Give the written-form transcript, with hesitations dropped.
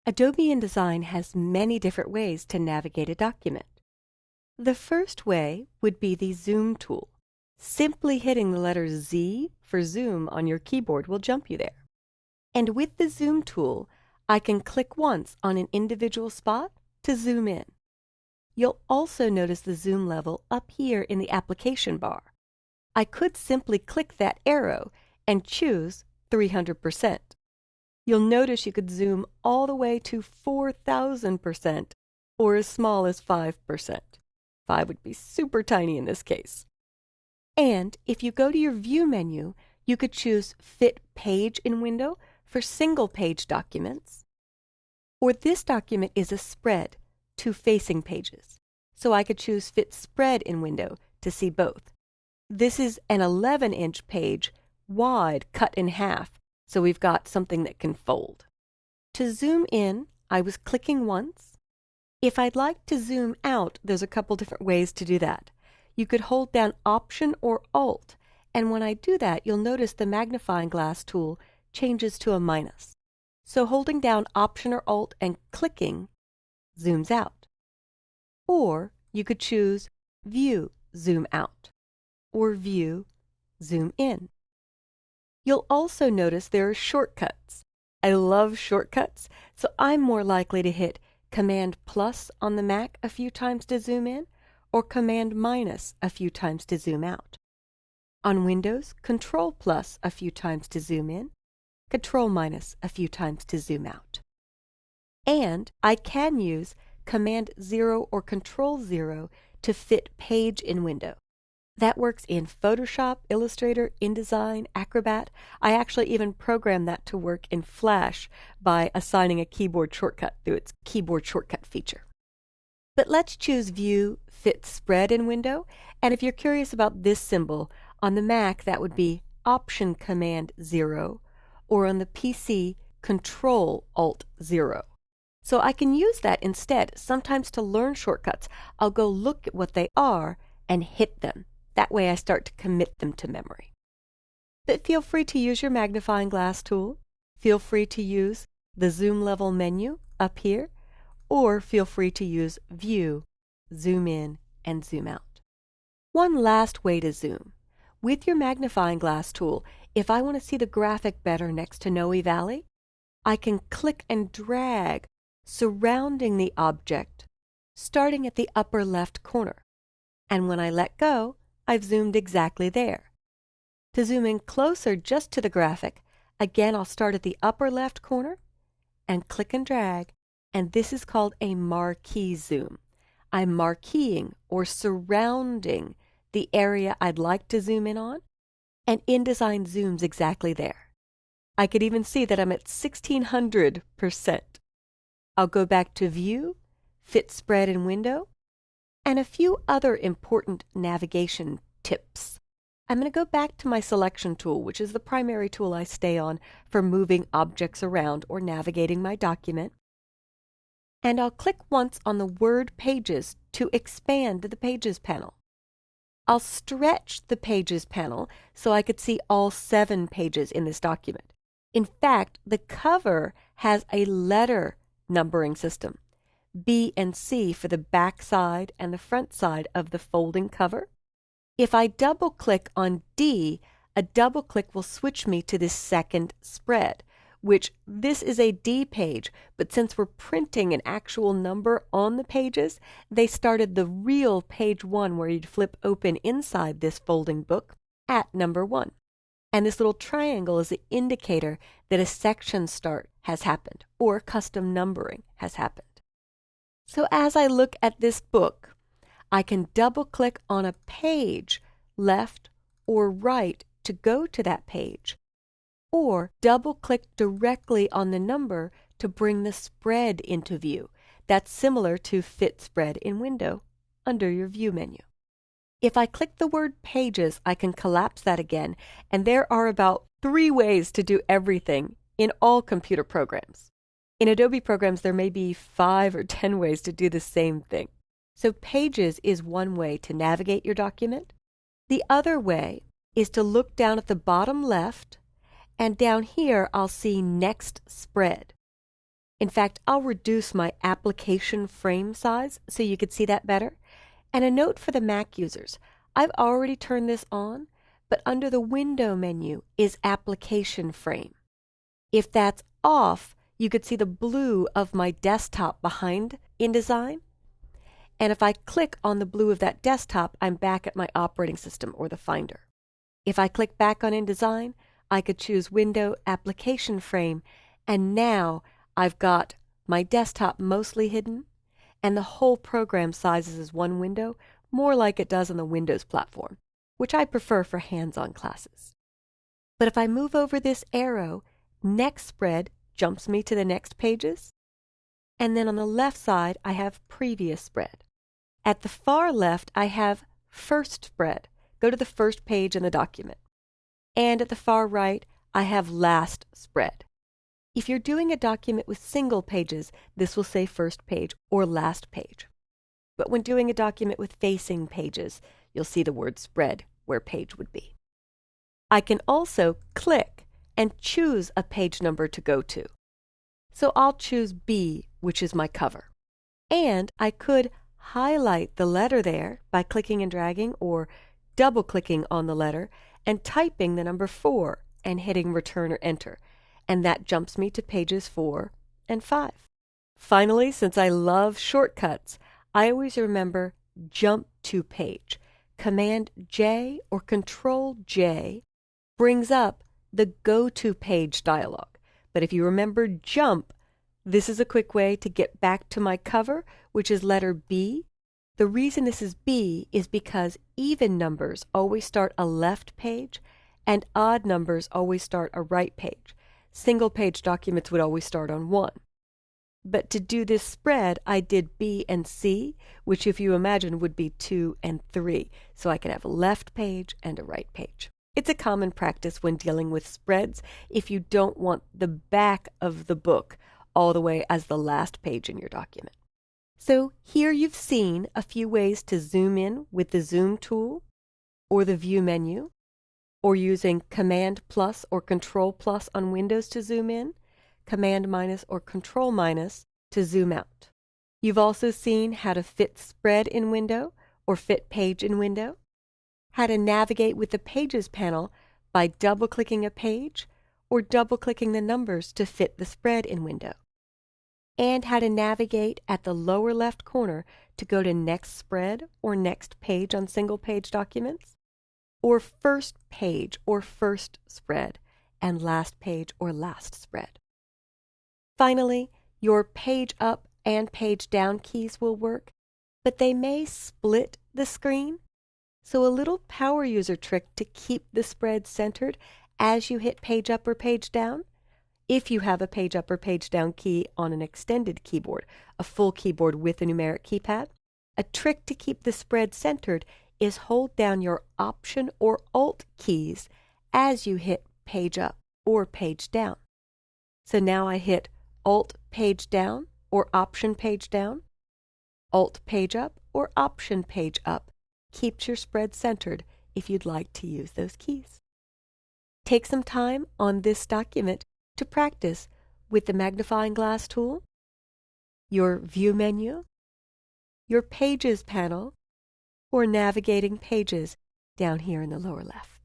Adobe InDesign has many different ways to navigate a document. The first way would be the Zoom tool. Simply hitting the letter Z for Zoom on your keyboard will jump you there. And with the Zoom tool, I can click once on an individual spot to zoom in. You'll also notice the zoom level up here in the application bar. I could simply click that arrow and choose 300%. You'll notice you could zoom all the way to 4,000% or as small as 5%. 5 would be super tiny in this case. And if you go to your View menu, you could choose Fit Page in Window for single-page documents. Or this document is a spread, 2 facing pages. So I could choose Fit Spread in Window to see both. This is an 11-inch page, wide, cut in half, so we've got something that can fold. To zoom in, I was clicking once. If I'd like to zoom out, there's a couple different ways to do that. You could hold down Option or Alt, and when I do that, you'll notice the magnifying glass tool changes to a minus. So holding down Option or Alt and clicking zooms out. Or you could choose View Zoom Out or View Zoom In. You'll also notice there are shortcuts. I love shortcuts, so I'm more likely to hit Command plus on the Mac a few times to zoom in, or Command minus a few times to zoom out. On Windows, Control plus a few times to zoom in, Control minus a few times to zoom out. And I can use Command 0 or Control 0 to fit page in window. That works in Photoshop, Illustrator, InDesign, Acrobat. I actually even programmed that to work in Flash by assigning a keyboard shortcut through its keyboard shortcut feature. But let's choose View Fit Spread in Window, and if you're curious about this symbol, on the Mac that would be Option Command 0, or on the PC Control Alt 0. So I can use that instead. Sometimes to learn shortcuts, I'll go look at what they are and hit them. That way I start to commit them to memory. But feel free to use your magnifying glass tool. Feel free to use the zoom level menu up here, or feel free to use View, Zoom In, and Zoom Out. One last way to zoom. With your magnifying glass tool, if I want to see the graphic better next to Noe Valley, I can click and drag surrounding the object, starting at the upper left corner. And when I let go, I've zoomed exactly there. To zoom in closer just to the graphic, again I'll start at the upper left corner and click and drag, and this is called a marquee zoom. I'm marqueeing or surrounding the area I'd like to zoom in on, and InDesign zooms exactly there. I could even see that I'm at 1600%. I'll go back to View, Fit Spread in Window, and a few other important navigation tips. I'm going to go back to my selection tool, which is the primary tool I stay on for moving objects around or navigating my document. And I'll click once on the Word Pages to expand the Pages panel. I'll stretch the Pages panel so I could see all 7 pages in this document. In fact, the cover has a letter numbering system. B and C for the back side and the front side of the folding cover. If I double-click on D, a double-click will switch me to this second spread, which this is a D page, but since we're printing an actual number on the pages, they started the real page 1 where you'd flip open inside this folding book at number 1. And this little triangle is the indicator that a section start has happened or custom numbering has happened. So as I look at this book, I can double-click on a page, left or right, to go to that page, or double-click directly on the number to bring the spread into view. That's similar to Fit Spread in Window under your View menu. If I click the word Pages, I can collapse that again, and there are about 3 ways to do everything in all computer programs. In Adobe programs, there may be 5 or 10 ways to do the same thing. So Pages is one way to navigate your document. The other way is to look down at the bottom left, and down here I'll see Next Spread. In fact, I'll reduce my application frame size so you could see that better. And a note for the Mac users, I've already turned this on, but under the Window menu is Application Frame. If that's off, you could see the blue of my desktop behind InDesign. And if I click on the blue of that desktop, I'm back at my operating system or the Finder. If I click back on InDesign, I could choose Window Application Frame, and now I've got my desktop mostly hidden, and the whole program sizes as one window, more like it does on the Windows platform, which I prefer for hands-on classes. But if I move over this arrow, Next Spread jumps me to the next pages, and then on the left side I have Previous Spread. At the far left I have First Spread. Go to the first page in the document. And at the far right I have Last Spread. If you're doing a document with single pages, this will say first page or last page. But when doing a document with facing pages, you'll see the word spread where page would be. I can also click and choose a page number to go to. So I'll choose B, which is my cover. And I could highlight the letter there by clicking and dragging or double-clicking on the letter and typing the number 4 and hitting Return or Enter. And that jumps me to pages 4 and 5. Finally, since I love shortcuts, I always remember Jump to Page. Command J or Control J brings up the Go to Page dialog. But if you remember Jump, this is a quick way to get back to my cover, which is letter B. The reason this is B is because even numbers always start a left page and odd numbers always start a right page. Single-page documents would always start on 1. But to do this spread, I did B and C, which if you imagine would be 2 and 3, so I could have a left page and a right page. It's a common practice when dealing with spreads if you don't want the back of the book all the way as the last page in your document. So here you've seen a few ways to zoom in with the Zoom tool or the View menu, or using Command plus or Control plus on Windows to zoom in, Command minus or Control minus to zoom out. You've also seen how to fit spread in window or fit page in window, how to navigate with the Pages panel by double-clicking a page or double-clicking the numbers to fit the spread in window, and how to navigate at the lower left corner to go to Next Spread or Next Page on single-page documents, or First Page or First Spread, and Last Page or Last Spread. Finally, your Page Up and Page Down keys will work, but they may split the screen. So a little power user trick to keep the spread centered as you hit Page Up or Page Down, if you have a Page Up or Page Down key on an extended keyboard, a full keyboard with a numeric keypad, a trick to keep the spread centered is hold down your Option or Alt keys as you hit Page Up or Page Down. So now I hit Alt Page Down or Option Page Down, Alt Page Up or Option Page Up. Keeps your spread centered if you'd like to use those keys. Take some time on this document to practice with the magnifying glass tool, your View menu, your Pages panel, or navigating pages down here in the lower left.